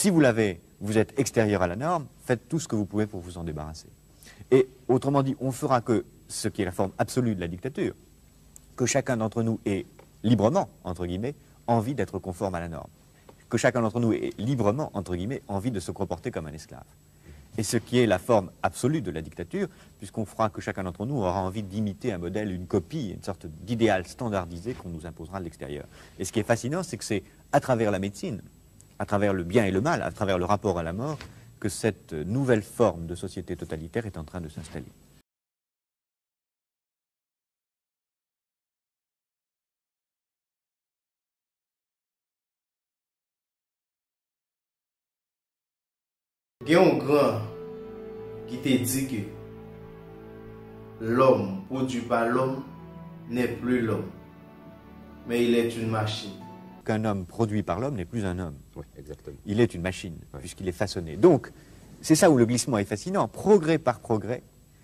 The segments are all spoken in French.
Si vous l'avez, vous êtes extérieur à la norme, faites tout ce que vous pouvez pour vous en débarrasser. Et autrement dit, on fera que ce qui est la forme absolue de la dictature, que chacun d'entre nous ait librement, entre guillemets, envie d'être conforme à la norme. Que chacun d'entre nous ait librement, entre guillemets, envie de se comporter comme un esclave. Et ce qui est la forme absolue de la dictature, puisqu'on fera que chacun d'entre nous aura envie d'imiter un modèle, une copie, une sorte d'idéal standardisé qu'on nous imposera de l'extérieur. Et ce qui est fascinant, c'est que c'est à travers la médecine, à travers le bien et le mal, à travers le rapport à la mort, que cette nouvelle forme de société totalitaire est en train de s'installer. Il y a un grand qui te dit que l'homme produit par l'homme n'est plus l'homme, mais il est une machine. Qu'un homme produit par l'homme n'est plus un homme. Oui, exactement. Il est une machine, puisqu'il est façonné. Donc, c'est ça où le glissement est fascinant. Progrès par progrès,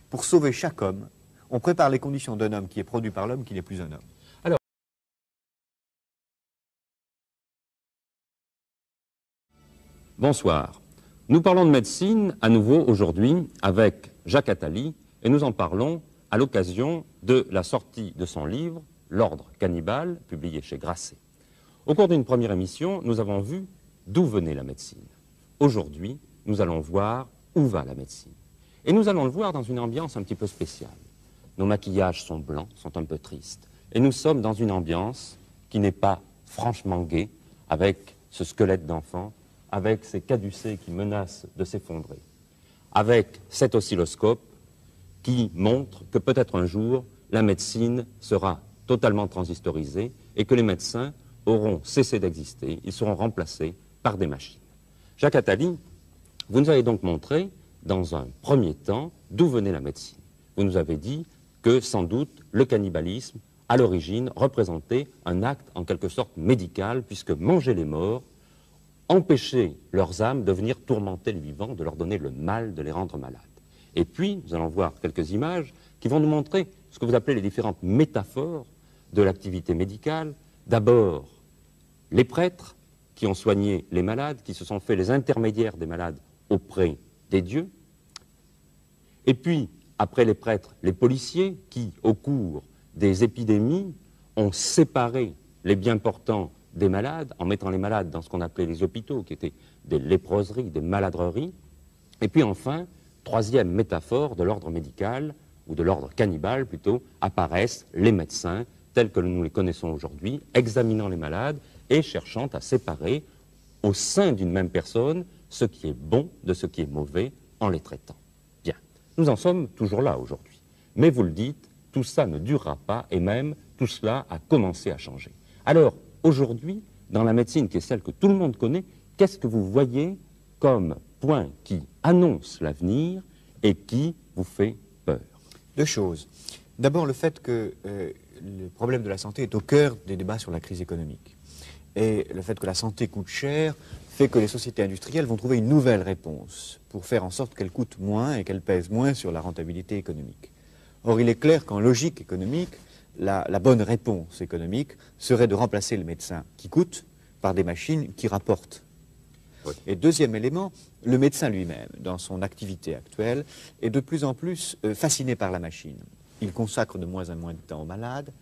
pour sauver chaque homme, on prépare les conditions d'un homme qui est produit par l'homme qui n'est plus un homme. Alors, bonsoir. Nous parlons de médecine à nouveau aujourd'hui avec Jacques Attali et nous en parlons à l'occasion de la sortie de son livre « L'ordre cannibale » publié chez Grasset. Au cours d'une première émission, nous avons vu d'où venait la médecine. Aujourd'hui, nous allons voir où va la médecine. Et nous allons le voir dans une ambiance un petit peu spéciale. Nos maquillages sont blancs, sont un peu tristes. Et nous sommes dans une ambiance qui n'est pas franchement gaie, avec ce squelette d'enfant, avec ces caducées qui menacent de s'effondrer, avec cet oscilloscope qui montre que peut-être un jour, la médecine sera totalement transistorisée et que les médecins auront cessé d'exister, ils seront remplacés par des machines. Jacques Attali, vous nous avez donc montré, dans un premier temps, d'où venait la médecine. Vous nous avez dit que, sans doute, le cannibalisme, à l'origine, représentait un acte en quelque sorte médical, puisque manger les morts empêcher leurs âmes de venir tourmenter les vivants, de leur donner le mal, de les rendre malades. Et puis, nous allons voir quelques images qui vont nous montrer ce que vous appelez les différentes métaphores de l'activité médicale. D'abord, les prêtres qui ont soigné les malades, qui se sont fait les intermédiaires des malades auprès des dieux. Et puis, après les prêtres, les policiers qui, au cours des épidémies, ont séparé les bien portants des malades, en mettant les malades dans ce qu'on appelait les hôpitaux, qui étaient des léproseries, des maladreries. Et puis enfin, troisième métaphore de l'ordre médical, ou de l'ordre cannibale plutôt, apparaissent les médecins, tels que nous les connaissons aujourd'hui, examinant les malades et cherchant à séparer au sein d'une même personne ce qui est bon de ce qui est mauvais en les traitant. Bien, nous en sommes toujours là aujourd'hui. Mais vous le dites, tout ça ne durera pas et même tout cela a commencé à changer. Alors, aujourd'hui, dans la médecine qui est celle que tout le monde connaît, qu'est-ce que vous voyez comme point qui annonce l'avenir et qui vous fait peur? Deux choses. D'abord, le fait que le problème de la santé est au cœur des débats sur la crise économique. Et le fait que la santé coûte cher fait que les sociétés industrielles vont trouver une nouvelle réponse pour faire en sorte qu'elle coûte moins et qu'elle pèse moins sur la rentabilité économique. Or, il est clair qu'en logique économique, la bonne réponse économique serait de remplacer le médecin qui coûte par des machines qui rapportent. Oui. Et deuxième élément, le médecin lui-même, dans son activité actuelle, est de plus en plus fasciné par la machine. Il consacre de moins en moins de temps au malade,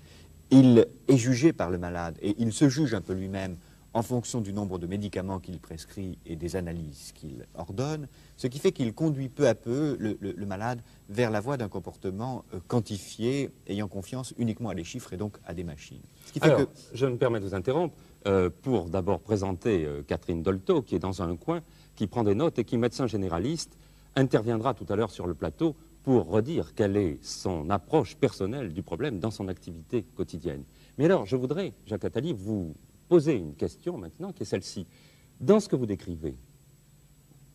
il est jugé par le malade et il se juge un peu lui-même en fonction du nombre de médicaments qu'il prescrit et des analyses qu'il ordonne, ce qui fait qu'il conduit peu à peu le malade vers la voie d'un comportement quantifié, ayant confiance uniquement à des chiffres et donc à des machines. Ce qui fait Alors, je me permets de vous interrompre pour d'abord présenter Catherine Dolto, qui est dans un coin, qui prend des notes et qui, médecin généraliste, interviendra tout à l'heure sur le plateau pour redire quelle est son approche personnelle du problème dans son activité quotidienne. Mais alors, je voudrais, Jacques Attali, vous poser une question maintenant qui est celle-ci. Dans ce que vous décrivez,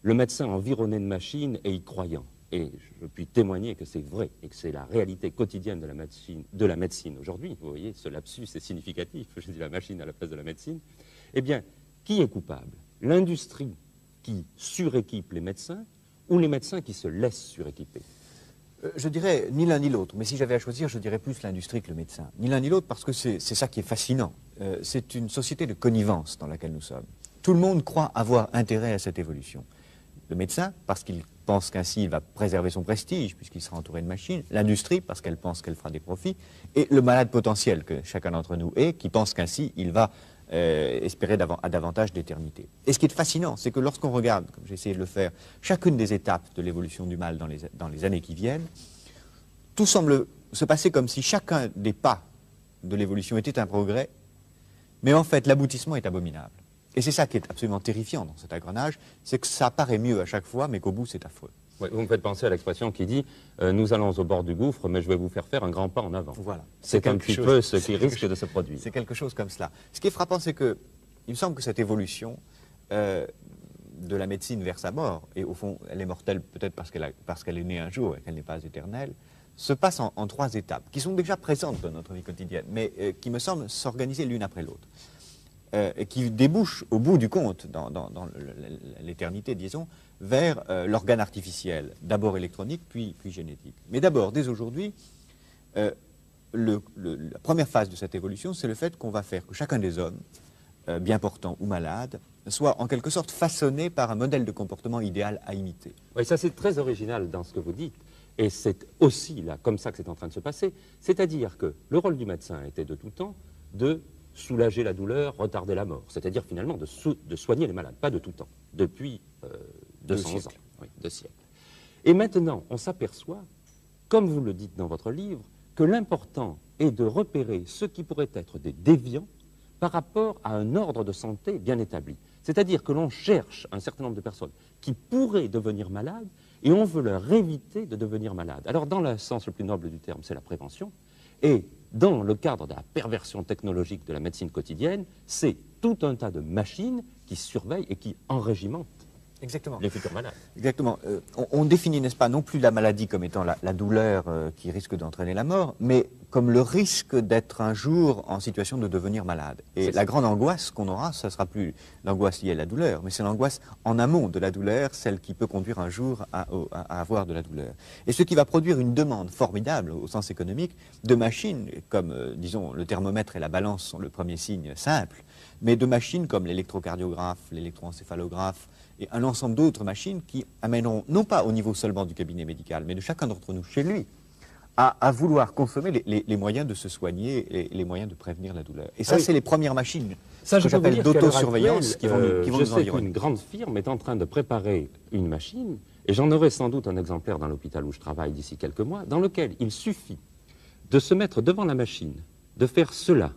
le médecin environné de machines et y croyant, et je puis témoigner que c'est vrai et que c'est la réalité quotidienne de la médecine aujourd'hui, vous voyez, ce lapsus est significatif, je dis la machine à la place de la médecine, eh bien, qui est coupable? L'industrie qui suréquipe les médecins ou les médecins qui se laissent suréquiper? Je dirais ni l'un ni l'autre, mais si j'avais à choisir, je dirais plus l'industrie que le médecin. Ni l'un ni l'autre parce que c'est ça qui est fascinant. C'est une société de connivence dans laquelle nous sommes. Tout le monde croit avoir intérêt à cette évolution. Le médecin, parce qu'il pense qu'ainsi il va préserver son prestige, puisqu'il sera entouré de machines. L'industrie, parce qu'elle pense qu'elle fera des profits. Et le malade potentiel que chacun d'entre nous est, qui pense qu'ainsi il va espérer à davantage d'éternité. Et ce qui est fascinant, c'est que lorsqu'on regarde, comme j'ai essayé de le faire, chacune des étapes de l'évolution du mal dans les années qui viennent, tout semble se passer comme si chacun des pas de l'évolution était un progrès, mais en fait l'aboutissement est abominable. Et c'est ça qui est absolument terrifiant dans cet engrenage, c'est que ça paraît mieux à chaque fois, mais qu'au bout c'est affreux. Oui, vous me faites penser à l'expression qui dit nous allons au bord du gouffre, mais je vais vous faire un grand pas en avant. Voilà. C'est un petit peu ce qui risque de se produire. C'est quelque chose comme cela. Ce qui est frappant, c'est que il me semble que cette évolution de la médecine vers sa mort, et au fond elle est mortelle peut-être parce qu'elle est née un jour et qu'elle n'est pas éternelle, se passe en 3 étapes, qui sont déjà présentes dans notre vie quotidienne, mais qui me semblent s'organiser l'une après l'autre. Et qui débouchent au bout du compte, dans l'éternité, disons, vers l'organe artificiel, d'abord électronique, puis génétique. Mais d'abord, dès aujourd'hui, la première phase de cette évolution, c'est le fait qu'on va faire que chacun des hommes, bien portants ou malades, soit en quelque sorte façonné par un modèle de comportement idéal à imiter. Oui, ça c'est très original dans ce que vous dites, et c'est aussi là, comme ça que c'est en train de se passer, c'est-à-dire que le rôle du médecin était de tout temps de soulager la douleur, retarder la mort, c'est-à-dire finalement de soigner les malades, pas de tout temps, depuis 200 ans, oui, 2 siècles. Et maintenant, on s'aperçoit, comme vous le dites dans votre livre, que l'important est de repérer ce qui pourrait être des déviants par rapport à un ordre de santé bien établi. C'est-à-dire que l'on cherche un certain nombre de personnes qui pourraient devenir malades et on veut leur éviter de devenir malades. Alors, dans le sens le plus noble du terme, c'est la prévention. Et dans le cadre de la perversion technologique de la médecine quotidienne, c'est tout un tas de machines qui surveillent et qui enrégimentent Exactement. les futurs malades. Exactement. On définit, n'est-ce pas, non plus la maladie comme étant la douleur qui risque d'entraîner la mort, mais comme le risque d'être un jour en situation de devenir malade. Et la grande angoisse qu'on aura, ce ne sera plus l'angoisse liée à la douleur, mais c'est l'angoisse en amont de la douleur, celle qui peut conduire un jour à avoir de la douleur. Et ce qui va produire une demande formidable au sens économique de machines, comme, disons, le thermomètre et la balance sont le premier signe simple, mais de machines comme l'électrocardiographe, l'électroencéphalographe, et un ensemble d'autres machines qui amèneront, non pas au niveau seulement du cabinet médical, mais de chacun d'entre nous chez lui, à vouloir consommer les moyens de se soigner, les moyens de prévenir la douleur. Et ça, c'est les premières machines ça, que j'appelle d'autosurveillance qui vont nous environner. Je sais environner. qu'une grande firme est en train de préparer une machine, et j'en aurai sans doute un exemplaire dans l'hôpital où je travaille d'ici quelques mois, dans lequel il suffit de se mettre devant la machine, de faire cela.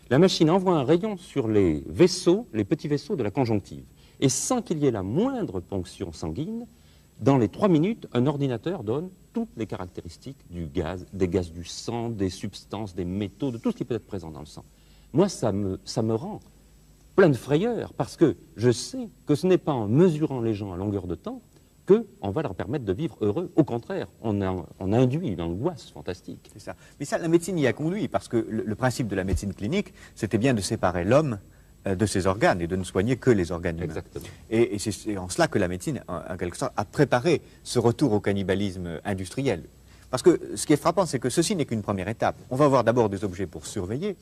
La machine envoie un rayon sur les vaisseaux, les petits vaisseaux de la conjonctive. Et sans qu'il y ait la moindre ponction sanguine, dans les 3 minutes, un ordinateur donne toutes les caractéristiques du gaz, des gaz du sang, des substances, des métaux, de tout ce qui peut être présent dans le sang. Moi, ça me rend plein de frayeur, parce que je sais que ce n'est pas en mesurant les gens à longueur de temps qu'on va leur permettre de vivre heureux. Au contraire, on induit une angoisse fantastique. C'est ça. Mais ça, la médecine y a conduit, parce que le principe de la médecine clinique, c'était bien de séparer l'homme de ses organes et de ne soigner que les organes humains. Exactement. Et c'est en cela que la médecine, en quelque sorte, a préparé ce retour au cannibalisme industriel. Parce que ce qui est frappant, c'est que ceci n'est qu'une première étape. On va avoir d'abord des objets pour surveiller,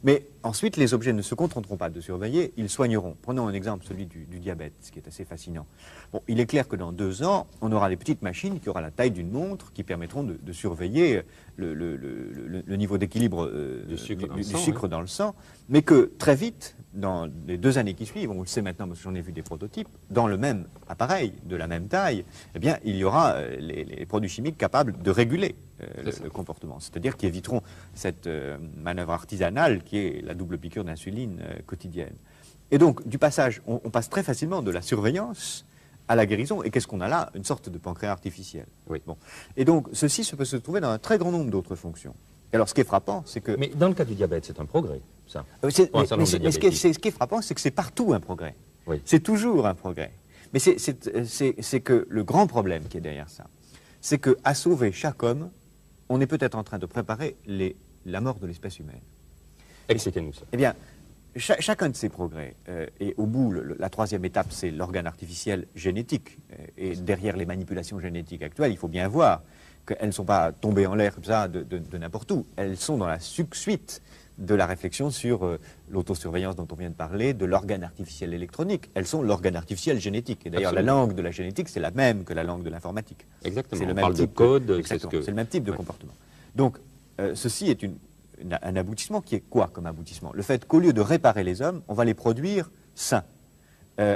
mais ensuite, les objets ne se contenteront pas de surveiller, ils soigneront. Prenons un exemple, celui du diabète, ce qui est assez fascinant. Bon, il est clair que dans 2 ans, on aura des petites machines qui auront la taille d'une montre, qui permettront de surveiller le niveau d'équilibre du sucre dans le sang, mais que très vite, dans les 2 années qui suivent, on le sait maintenant parce que j'en ai vu des prototypes, dans le même appareil, de la même taille, eh bien, il y aura les produits chimiques capables de réguler le comportement, c'est-à-dire qui éviteront cette manœuvre artisanale qui est la double piqûre d'insuline quotidienne. Et donc, du passage, on passe très facilement de la surveillance à la guérison. Et qu'est-ce qu'on a là? Une sorte de pancréas artificiel. Oui. Bon. Et donc, ceci peut se trouver dans un très grand nombre d'autres fonctions. Et alors, ce qui est frappant, c'est que... Mais dans le cas du diabète, c'est un progrès, ça. Mais ce qui est frappant, c'est que c'est partout un progrès. Oui. C'est toujours un progrès. Mais c'est que le grand problème qui est derrière ça, c'est qu'à sauver chaque homme, on est peut-être en train de préparer la mort de l'espèce humaine. Expliquez-nous ça. Eh bien, chacun de ces progrès, et au bout, la 3e étape, c'est l'organe artificiel génétique. Et derrière les manipulations génétiques actuelles, il faut bien voir qu'elles ne sont pas tombées en l'air comme ça de n'importe où. Elles sont dans la suite de la réflexion sur l'autosurveillance dont on vient de parler, de l'organe artificiel électronique. Elles sont l'organe artificiel génétique. Et d'ailleurs, la langue de la génétique, c'est la même que la langue de l'informatique. Exactement. C'est le On même parle type de code. Exactement. C'est le même type de comportement. Donc, ceci est un aboutissement qui est quoi comme aboutissement? Le fait qu'au lieu de réparer les hommes, on va les produire sains.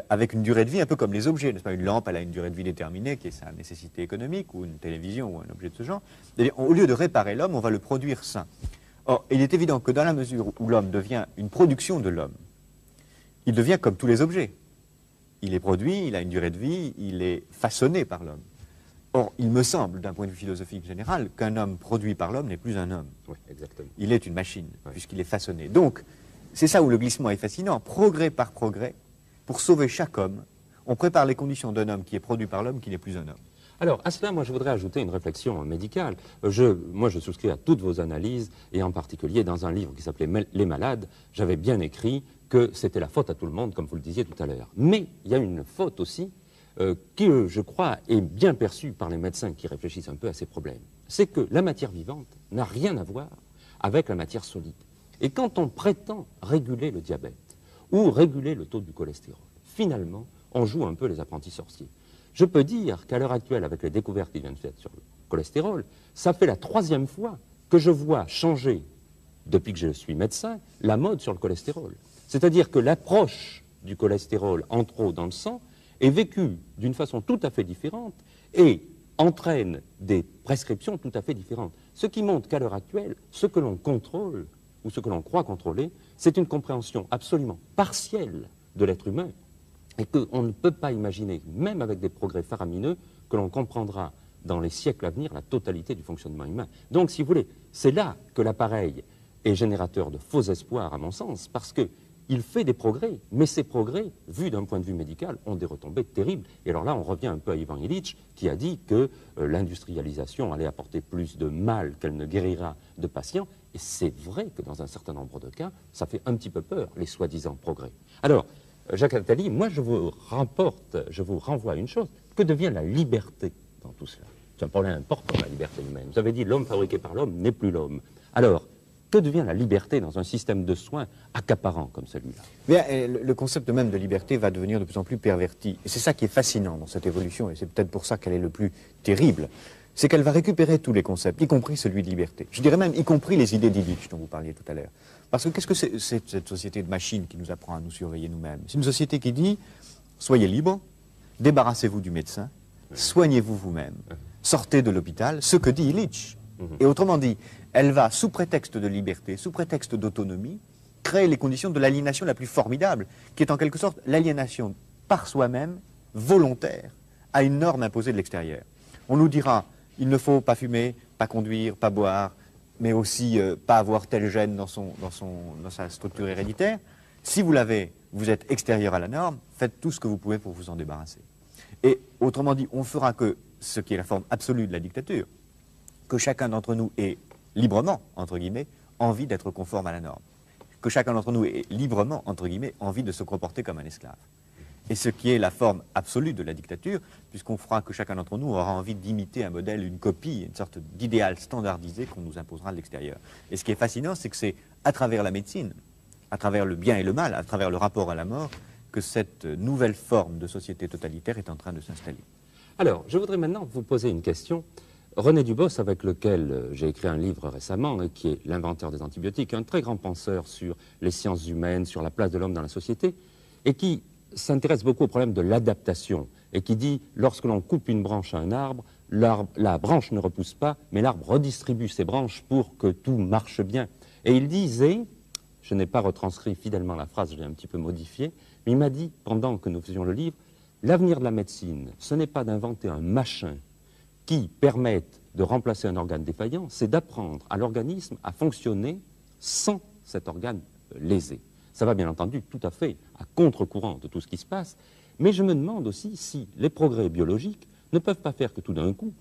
Avec une durée de vie un peu comme les objets, n'est-ce pas? Une lampe, elle a une durée de vie déterminée, qui est sa nécessité économique, ou une télévision, ou un objet de ce genre. Au lieu de réparer l'homme, on va le produire sain. Or, il est évident que dans la mesure où l'homme devient une production de l'homme, il devient comme tous les objets. Il est produit, il a une durée de vie, il est façonné par l'homme. Or, il me semble, d'un point de vue philosophique général, qu'un homme produit par l'homme n'est plus un homme. Oui, exactement. Il est une machine, puisqu'il est façonné. Donc, c'est ça où le glissement est fascinant. Progrès par progrès, pour sauver chaque homme, on prépare les conditions d'un homme qui est produit par l'homme qui n'est plus un homme. Alors, à cela, moi, je voudrais ajouter une réflexion médicale. Moi, je souscris à toutes vos analyses, et en particulier, dans un livre qui s'appelait « Les malades », j'avais bien écrit que c'était la faute à tout le monde, comme vous le disiez tout à l'heure. Mais il y a une faute aussi, qui, je crois, est bien perçue par les médecins qui réfléchissent un peu à ces problèmes. C'est que la matière vivante n'a rien à voir avec la matière solide. Et quand on prétend réguler le diabète, ou réguler le taux du cholestérol, finalement, on joue un peu les apprentis sorciers. Je peux dire qu'à l'heure actuelle, avec les découvertes qui viennent de faire sur le cholestérol, ça fait la 3e fois que je vois changer, depuis que je suis médecin, la mode sur le cholestérol. C'est-à-dire que l'approche du cholestérol en trop dans le sang est vécue d'une façon tout à fait différente et entraîne des prescriptions tout à fait différentes. Ce qui montre qu'à l'heure actuelle, ce que l'on contrôle, ou ce que l'on croit contrôler, c'est une compréhension absolument partielle de l'être humain, et qu'on ne peut pas imaginer, même avec des progrès faramineux, que l'on comprendra dans les siècles à venir la totalité du fonctionnement humain. Donc, si vous voulez, c'est là que l'appareil est générateur de faux espoirs, à mon sens, parce qu'il fait des progrès, mais ces progrès, vus d'un point de vue médical, ont des retombées terribles. Et alors là, on revient un peu à Ivan Illich, qui a dit que l'industrialisation allait apporter plus de mal qu'elle ne guérira de patients, et c'est vrai que dans un certain nombre de cas, ça fait un petit peu peur, les soi-disant progrès. Alors, Jacques Attali, moi je vous renvoie à une chose. Que devient la liberté dans tout cela? C'est un problème important, la liberté humaine. Vous avez dit l'homme fabriqué par l'homme n'est plus l'homme. Alors, que devient la liberté dans un système de soins accaparant comme celui-là? Bien, le concept même de liberté va devenir de plus en plus perverti. Et c'est ça qui est fascinant dans cette évolution, et c'est peut-être pour ça qu'elle est le plus terrible. C'est qu'elle va récupérer tous les concepts, y compris celui de liberté. Je dirais même y compris les idées d'Illich dont vous parliez tout à l'heure. Parce que qu'est-ce que c'est cette société de machines qui nous apprend à nous surveiller nous-mêmes? C'est une société qui dit, soyez libres, débarrassez-vous du médecin, soignez-vous vous-même, sortez de l'hôpital, ce que dit Illich. Et autrement dit, elle va, sous prétexte de liberté, sous prétexte d'autonomie, créer les conditions de l'aliénation la plus formidable, qui est en quelque sorte l'aliénation par soi-même, volontaire, à une norme imposée de l'extérieur. On nous dira, il ne faut pas fumer, pas conduire, pas boire, mais aussi pas avoir tel gène dans sa structure héréditaire. Si vous l'avez, vous êtes extérieur à la norme, faites tout ce que vous pouvez pour vous en débarrasser. Et autrement dit, on fera que ce qui est la forme absolue de la dictature, que chacun d'entre nous ait librement, entre guillemets, envie d'être conforme à la norme. Que chacun d'entre nous ait librement, entre guillemets, envie de se comporter comme un esclave. Et ce qui est la forme absolue de la dictature, puisqu'on fera que chacun d'entre nous aura envie d'imiter un modèle, une copie, une sorte d'idéal standardisé qu'on nous imposera de l'extérieur. Et ce qui est fascinant, c'est que c'est à travers la médecine, à travers le bien et le mal, à travers le rapport à la mort, que cette nouvelle forme de société totalitaire est en train de s'installer. Alors, je voudrais maintenant vous poser une question. René Dubos, avec lequel j'ai écrit un livre récemment, qui est l'inventeur des antibiotiques, un très grand penseur sur les sciences humaines, sur la place de l'homme dans la société, et qui s'intéresse beaucoup au problème de l'adaptation, et qui dit, lorsque l'on coupe une branche à un arbre, la branche ne repousse pas, mais l'arbre redistribue ses branches pour que tout marche bien. Et il disait, je n'ai pas retranscrit fidèlement la phrase, je l'ai un petit peu modifiée, mais il m'a dit, pendant que nous faisions le livre, l'avenir de la médecine, ce n'est pas d'inventer un machin qui permette de remplacer un organe défaillant, c'est d'apprendre à l'organisme à fonctionner sans cet organe lésé. Ça va bien entendu tout à fait à contre-courant de tout ce qui se passe, mais je me demande aussi si les progrès biologiques ne peuvent pas faire que tout d'un coup,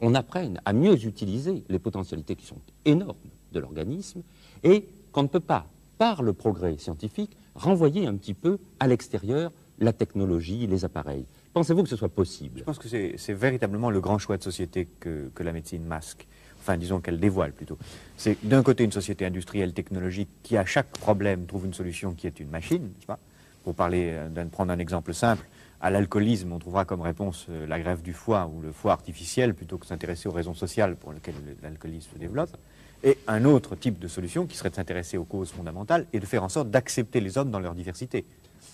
on apprenne à mieux utiliser les potentialités qui sont énormes de l'organisme et qu'on ne peut pas, par le progrès scientifique, renvoyer un petit peu à l'extérieur la technologie, les appareils. Pensez-vous que ce soit possible? Je pense que c'est véritablement le grand choix de société que la médecine masque. enfin disons qu'elle dévoile plutôt. C'est d'un côté une société industrielle technologique qui à chaque problème trouve une solution qui est une machine, n'est-ce pas? Pour prendre un exemple simple, à l'alcoolisme, on trouvera comme réponse la greffe du foie ou le foie artificiel plutôt que de s'intéresser aux raisons sociales pour lesquelles l'alcoolisme se développe. Et un autre type de solution qui serait de s'intéresser aux causes fondamentales et de faire en sorte d'accepter les hommes dans leur diversité.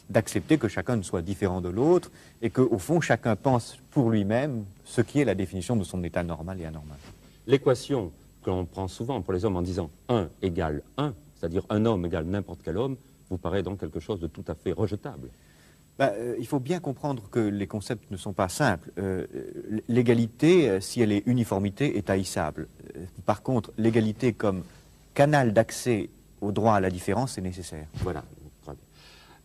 D'accepter que chacun ne soit différent de l'autre et qu'au fond, chacun pense pour lui-même ce qui est la définition de son état normal et anormal. L'équation que l'on prend souvent pour les hommes en disant 1 égale 1, c'est-à-dire un homme égale n'importe quel homme, vous paraît donc quelque chose de tout à fait rejetable. Il faut bien comprendre que les concepts ne sont pas simples. L'égalité, si elle est uniformité, est haïssable. Par contre, l'égalité comme canal d'accès au droit à la différence est nécessaire. Voilà. Très bien.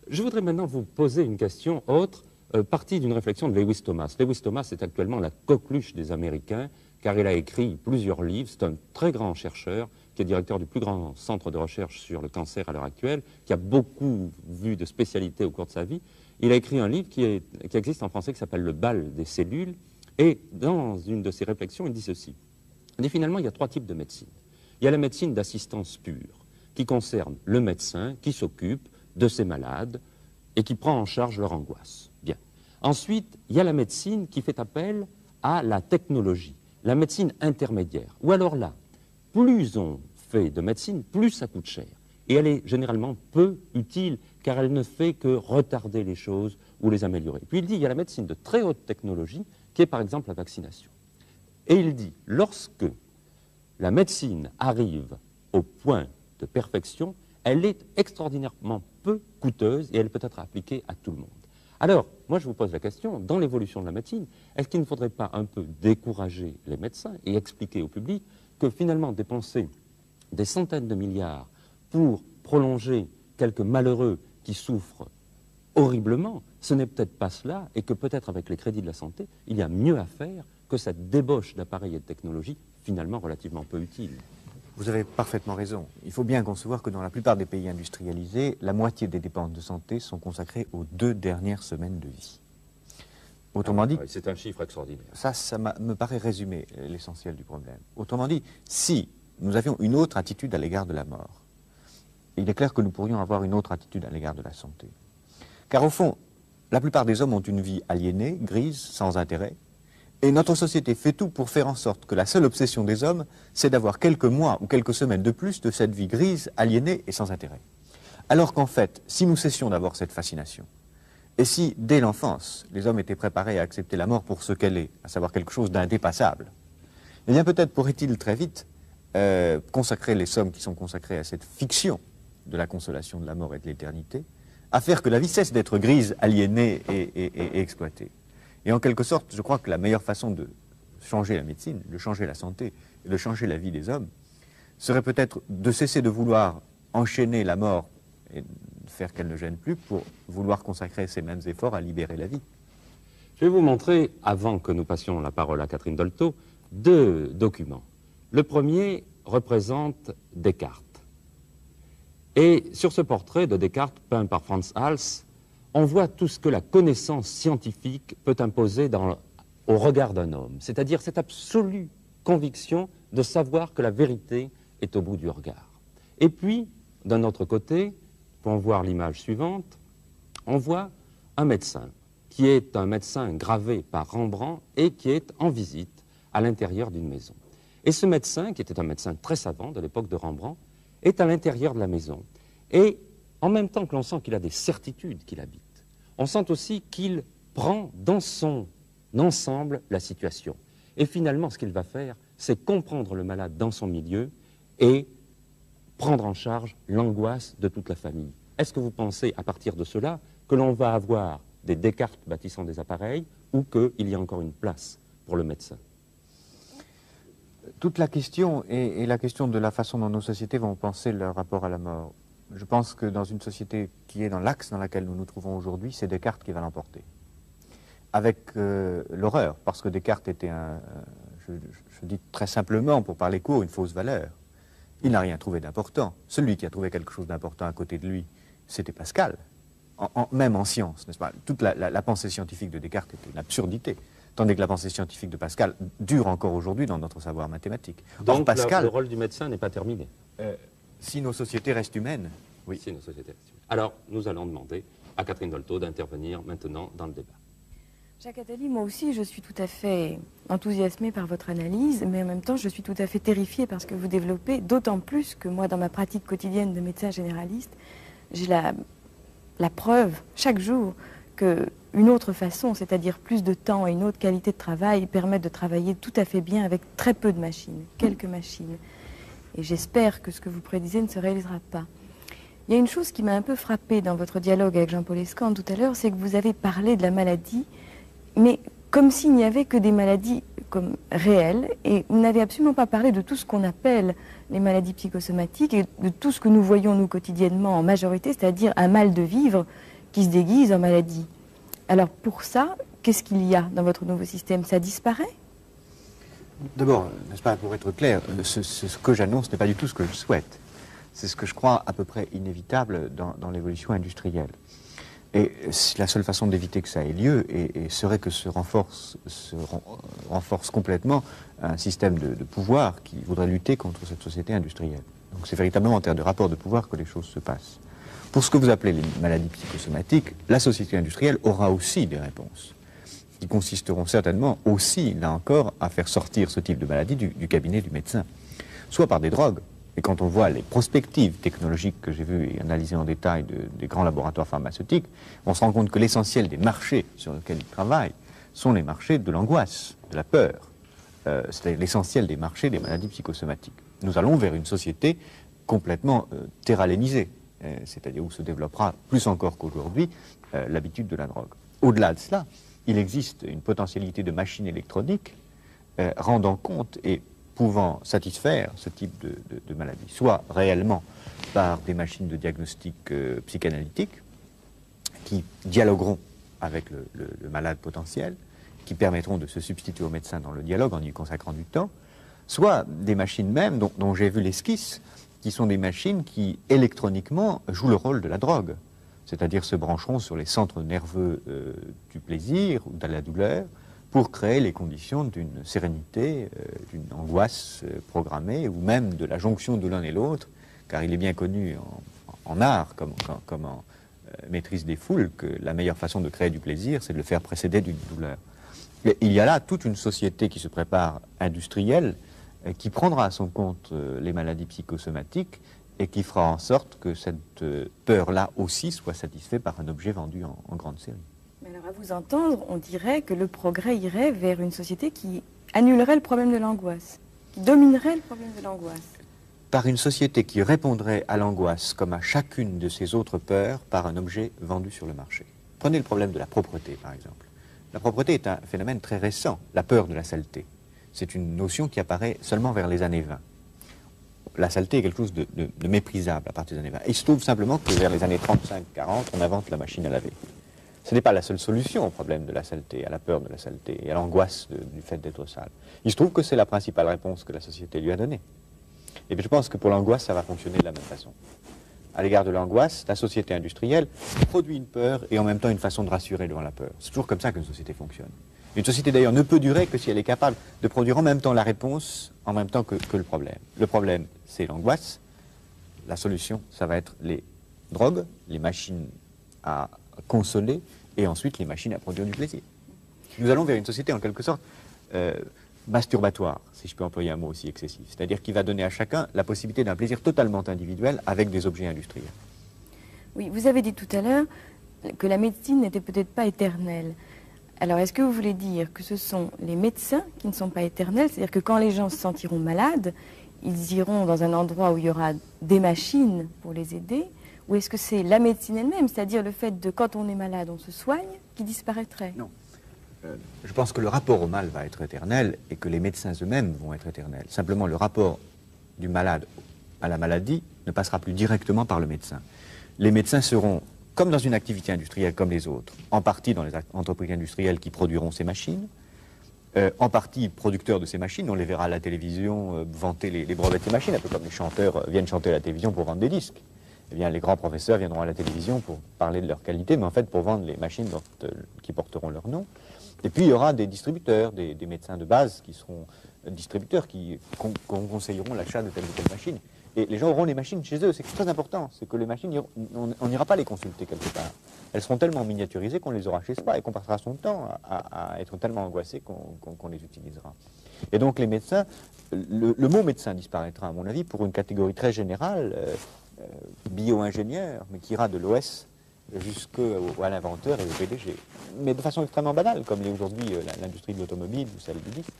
Je voudrais maintenant vous poser une question autre, partie d'une réflexion de Lewis Thomas. Lewis Thomas est actuellement la coqueluche des Américains, car il a écrit plusieurs livres. C'est un très grand chercheur, qui est directeur du plus grand centre de recherche sur le cancer à l'heure actuelle, qui a beaucoup vu de spécialités au cours de sa vie. Il a écrit un livre qui existe en français qui s'appelle Le bal des cellules. Et dans une de ses réflexions, il dit ceci. Il dit finalement, il y a 3 types de médecine. Il y a la médecine d'assistance pure, qui concerne le médecin qui s'occupe de ses malades et qui prend en charge leur angoisse. Bien. Ensuite, il y a la médecine qui fait appel à la technologie, la médecine intermédiaire. Ou alors là, plus on fait de médecine, plus ça coûte cher. Et elle est généralement peu utile, car elle ne fait que retarder les choses ou les améliorer. Puis il dit, il y a la médecine de très haute technologie, qui est par exemple la vaccination. Et il dit, lorsque la médecine arrive au point de perfection, elle est extraordinairement peu coûteuse et elle peut être appliquée à tout le monde. Alors, moi je vous pose la question, dans l'évolution de la médecine, est-ce qu'il ne faudrait pas un peu décourager les médecins et expliquer au public que finalement dépenser des centaines de milliards pour prolonger quelques malheureux qui souffrent horriblement, ce n'est peut-être pas cela, et que peut-être avec les crédits de la santé, il y a mieux à faire que cette débauche d'appareils et de technologies finalement relativement peu utiles. Vous avez parfaitement raison. Il faut bien concevoir que dans la plupart des pays industrialisés, la moitié des dépenses de santé sont consacrées aux 2 dernières semaines de vie. Autrement dit, c'est un chiffre extraordinaire. Ça me paraît résumer l'essentiel du problème. Autrement dit, si nous avions une autre attitude à l'égard de la mort, il est clair que nous pourrions avoir une autre attitude à l'égard de la santé. Car au fond, la plupart des hommes ont une vie aliénée, grise, sans intérêt, et notre société fait tout pour faire en sorte que la seule obsession des hommes, c'est d'avoir quelques mois ou quelques semaines de plus de cette vie grise, aliénée et sans intérêt. Alors qu'en fait, si nous cessions d'avoir cette fascination, et si, dès l'enfance, les hommes étaient préparés à accepter la mort pour ce qu'elle est, à savoir quelque chose d'indépassable, eh bien peut-être pourrait-il très vite consacrer les sommes qui sont consacrées à cette fiction de la consolation de la mort et de l'éternité, à faire que la vie cesse d'être grise, aliénée et exploitée. Et en quelque sorte, je crois que la meilleure façon de changer la médecine, de changer la santé, et de changer la vie des hommes, serait peut-être de cesser de vouloir enchaîner la mort et de faire qu'elle ne gêne plus pour vouloir consacrer ces mêmes efforts à libérer la vie. Je vais vous montrer, avant que nous passions la parole à Catherine Dolto, 2 documents. Le premier représente Descartes. Et sur ce portrait de Descartes, peint par Frans Hals, on voit tout ce que la connaissance scientifique peut imposer au regard d'un homme, c'est-à-dire cette absolue conviction de savoir que la vérité est au bout du regard. Et puis, d'un autre côté, pour voir l'image suivante, on voit un médecin, qui est un médecin gravé par Rembrandt et qui est en visite à l'intérieur d'une maison. Et ce médecin, qui était un médecin très savant de l'époque de Rembrandt, est à l'intérieur de la maison. Et en même temps que l'on sent qu'il a des certitudes qu'il habite, on sent aussi qu'il prend dans son ensemble la situation. Et finalement, ce qu'il va faire, c'est comprendre le malade dans son milieu et prendre en charge l'angoisse de toute la famille. Est-ce que vous pensez, à partir de cela, que l'on va avoir des Descartes bâtissant des appareils ou qu'il y a encore une place pour le médecin? Toute la question est la question de la façon dont nos sociétés vont penser leur rapport à la mort. Je pense que dans une société qui est dans l'axe dans laquelle nous nous trouvons aujourd'hui, c'est Descartes qui va l'emporter. Avec l'horreur, parce que Descartes était je dis très simplement, pour parler court, une fausse valeur. Il n'a rien trouvé d'important. Celui qui a trouvé quelque chose d'important à côté de lui, c'était Pascal, même en science, n'est-ce pas? Toute la pensée scientifique de Descartes était une absurdité. tandis que la pensée scientifique de Pascal dure encore aujourd'hui dans notre savoir mathématique. Or, Donc Pascal, le rôle du médecin n'est pas terminé. si nos sociétés restent humaines, oui. Si nos sociétés restent humaines. Alors, nous allons demander à Catherine Dolto d'intervenir maintenant dans le débat. Jacques Attali, moi aussi, je suis tout à fait enthousiasmée par votre analyse, mais en même temps, je suis tout à fait terrifiée par ce que vous développez, d'autant plus que moi, dans ma pratique quotidienne de médecin généraliste, j'ai la preuve, chaque jour, qu'une autre façon, c'est-à-dire plus de temps et une autre qualité de travail, permettent de travailler tout à fait bien avec très peu de machines, quelques machines. Et j'espère que ce que vous prédisez ne se réalisera pas. Il y a une chose qui m'a un peu frappée dans votre dialogue avec Jean-Paul Escande tout à l'heure, c'est que vous avez parlé de la maladie, mais comme s'il n'y avait que des maladies comme réelles, et vous n'avez absolument pas parlé de tout ce qu'on appelle les maladies psychosomatiques et de tout ce que nous voyons nous quotidiennement en majorité, c'est-à-dire un mal de vivre qui se déguise en maladie. Alors pour ça, qu'est-ce qu'il y a dans votre nouveau système? Ça disparaît? D'abord, n'est-ce pas, pour être clair, ce que j'annonce n'est pas du tout ce que je souhaite. C'est ce que je crois à peu près inévitable dans l'évolution industrielle. Et la seule façon d'éviter que ça ait lieu serait que se renforce complètement un système de pouvoir qui voudrait lutter contre cette société industrielle. Donc c'est véritablement en termes de rapport de pouvoir que les choses se passent. Pour ce que vous appelez les maladies psychosomatiques, la société industrielle aura aussi des réponses, qui consisteront certainement aussi, là encore, à faire sortir ce type de maladie du cabinet du médecin, soit par des drogues. Et quand on voit les prospectives technologiques que j'ai vues et analysées en détail des grands laboratoires pharmaceutiques, on se rend compte que l'essentiel des marchés sur lesquels ils travaillent sont les marchés de l'angoisse, de la peur. C'est l'essentiel des marchés des maladies psychosomatiques. Nous allons vers une société complètement terralénisée, c'est-à-dire où se développera plus encore qu'aujourd'hui l'habitude de la drogue. Au-delà de cela, il existe une potentialité de machines électroniques rendant compte et pouvant satisfaire ce type de maladie, soit réellement par des machines de diagnostic psychanalytique qui dialogueront avec le malade potentiel, qui permettront de se substituer au médecin dans le dialogue en y consacrant du temps, soit des machines même dont j'ai vu l'esquisse, qui sont des machines qui électroniquement jouent le rôle de la drogue, c'est-à-dire se brancheront sur les centres nerveux du plaisir ou de la douleur, pour créer les conditions d'une sérénité, d'une angoisse programmée, ou même de la jonction de l'un et l'autre, car il est bien connu en art, comme en maîtrise des foules, que la meilleure façon de créer du plaisir, c'est de le faire précéder d'une douleur. Et il y a là toute une société qui se prépare industrielle, qui prendra à son compte les maladies psychosomatiques, et qui fera en sorte que cette peur-là aussi soit satisfaite par un objet vendu en grande série. Mais alors, à vous entendre, on dirait que le progrès irait vers une société qui annulerait le problème de l'angoisse, qui dominerait le problème de l'angoisse. Par une société qui répondrait à l'angoisse comme à chacune de ses autres peurs par un objet vendu sur le marché. Prenez le problème de la propreté, par exemple. La propreté est un phénomène très récent, la peur de la saleté. C'est une notion qui apparaît seulement vers les années 20. La saleté est quelque chose de méprisable à partir des années 20. Et il se trouve simplement que vers les années 35-40, on invente la machine à laver. Ce n'est pas la seule solution au problème de la saleté, à la peur de la saleté et à l'angoisse du fait d'être sale. Il se trouve que c'est la principale réponse que la société lui a donnée. Et puis je pense que pour l'angoisse, ça va fonctionner de la même façon. À l'égard de l'angoisse, la société industrielle produit une peur et en même temps une façon de rassurer devant la peur. C'est toujours comme ça qu'une société fonctionne. Une société d'ailleurs ne peut durer que si elle est capable de produire en même temps la réponse, en même temps que le problème. Le problème, c'est l'angoisse. La solution, ça va être les drogues, les machines à consoler, et ensuite les machines à produire du plaisir. Nous allons vers une société en quelque sorte masturbatoire, si je peux employer un mot aussi excessif, c'est-à-dire qui va donner à chacun la possibilité d'un plaisir totalement individuel avec des objets industriels. Oui, vous avez dit tout à l'heure que la médecine n'était peut-être pas éternelle. Alors, est-ce que vous voulez dire que ce sont les médecins qui ne sont pas éternels, c'est-à-dire que quand les gens se sentiront malades, ils iront dans un endroit où il y aura des machines pour les aider, ou est-ce que c'est la médecine elle-même, c'est-à-dire le fait de, quand on est malade, on se soigne, qui disparaîtrait? Non. Je pense que le rapport au mal va être éternel et que les médecins eux-mêmes vont être éternels. Simplement, le rapport du malade à la maladie ne passera plus directement par le médecin. Les médecins seront, comme dans une activité industrielle comme les autres, en partie dans les entreprises industrielles qui produiront ces machines, en partie producteurs de ces machines. On les verra à la télévision vanter les brevets de ces machines, un peu comme les chanteurs viennent chanter à la télévision pour vendre des disques. eh bien, les grands professeurs viendront à la télévision pour parler de leur qualité, mais en fait pour vendre les machines qui porteront leur nom. Et puis il y aura des distributeurs, des médecins de base qui seront distributeurs, qui conseilleront l'achat de telle ou telle machine. Et les gens auront les machines chez eux. C'est très important. C'est que les machines, on n'ira pas les consulter quelque part. Elles seront tellement miniaturisées qu'on les aura chez soi et qu'on passera son temps à être tellement angoissé qu'on les utilisera. Et donc les médecins, le mot médecin disparaîtra à mon avis pour une catégorie très générale, bio-ingénieur, mais qui ira de l'OS jusqu'à l'inventeur et au PDG. Mais de façon extrêmement banale, comme l'est aujourd'hui l'industrie de l'automobile ou celle du disque.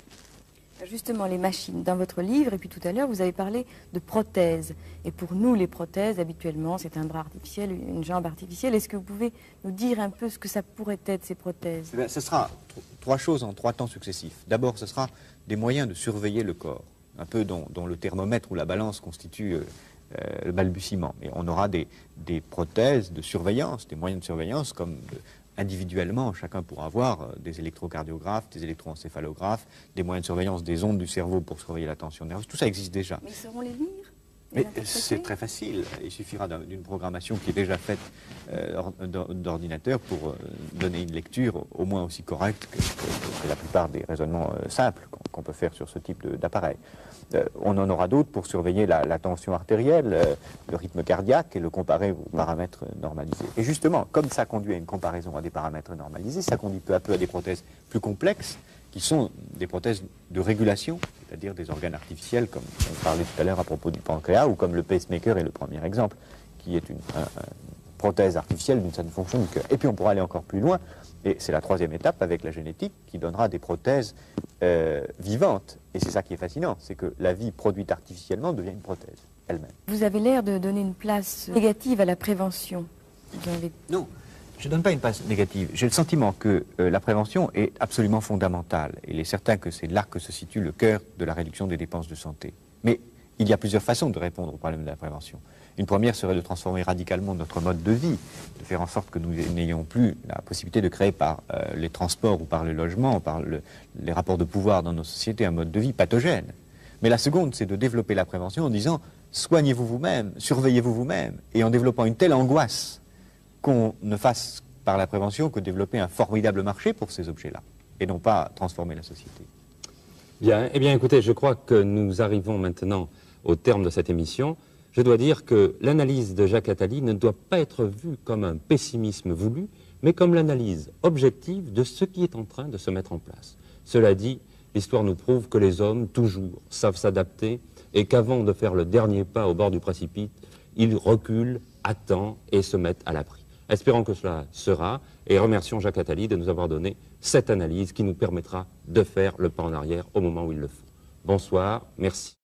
Justement, les machines. Dans votre livre, et puis tout à l'heure, vous avez parlé de prothèses. Et pour nous, les prothèses, habituellement, c'est un bras artificiel, une jambe artificielle. Est-ce que vous pouvez nous dire un peu ce que ça pourrait être, ces prothèses? Eh bien, ce sera trois choses en 3 temps successifs. D'abord, ce sera des moyens de surveiller le corps, un peu dont le thermomètre ou la balance constitue le balbutiement. Et on aura des prothèses de surveillance, des moyens de surveillance comme individuellement, chacun pourra avoir des électrocardiographes, des électroencéphalographes, des moyens de surveillance des ondes du cerveau pour surveiller la tension nerveuse. Tout ça existe déjà. Mais ils sauront les lire? Mais c'est très facile. Il suffira d'une programmation qui est déjà faite d'ordinateur pour donner une lecture au moins aussi correcte que la plupart des raisonnements simples qu'on peut faire sur ce type d'appareil. On en aura d'autres pour surveiller la tension artérielle, le rythme cardiaque et le comparer aux paramètres normalisés. Et justement, comme ça conduit à une comparaison à des paramètres normalisés, ça conduit peu à peu à des prothèses plus complexes qui sont des prothèses de régulation, c'est-à-dire des organes artificiels, comme on parlait tout à l'heure à propos du pancréas, ou comme le pacemaker est le premier exemple, qui est une prothèse artificielle d'une certaine fonction du cœur. Et puis on pourra aller encore plus loin, et c'est la 3e étape avec la génétique, qui donnera des prothèses vivantes. Et c'est ça qui est fascinant, c'est que la vie produite artificiellement devient une prothèse elle-même. Vous avez l'air de donner une place négative à la prévention. Non. Je ne donne pas une place négative. J'ai le sentiment que la prévention est absolument fondamentale. Il est certain que c'est là que se situe le cœur de la réduction des dépenses de santé. Mais il y a plusieurs façons de répondre au problème de la prévention. Une première serait de transformer radicalement notre mode de vie, de faire en sorte que nous n'ayons plus la possibilité de créer par les transports ou par le logement, par les rapports de pouvoir dans nos sociétés, un mode de vie pathogène. Mais la seconde, c'est de développer la prévention en disant soignez-vous vous-même, surveillez-vous vous-même, et en développant une telle angoisse qu'on ne fasse par la prévention que développer un formidable marché pour ces objets-là, et non pas transformer la société. Bien, eh bien écoutez, je crois que nous arrivons maintenant au terme de cette émission. Je dois dire que l'analyse de Jacques Attali ne doit pas être vue comme un pessimisme voulu, mais comme l'analyse objective de ce qui est en train de se mettre en place. Cela dit, l'histoire nous prouve que les hommes, toujours, savent s'adapter, et qu'avant de faire le dernier pas au bord du précipice, ils reculent, attendent et se mettent à l'abri. Espérons que cela sera, et remercions Jacques Attali de nous avoir donné cette analyse qui nous permettra de faire le pas en arrière au moment où il le faut. Bonsoir, merci.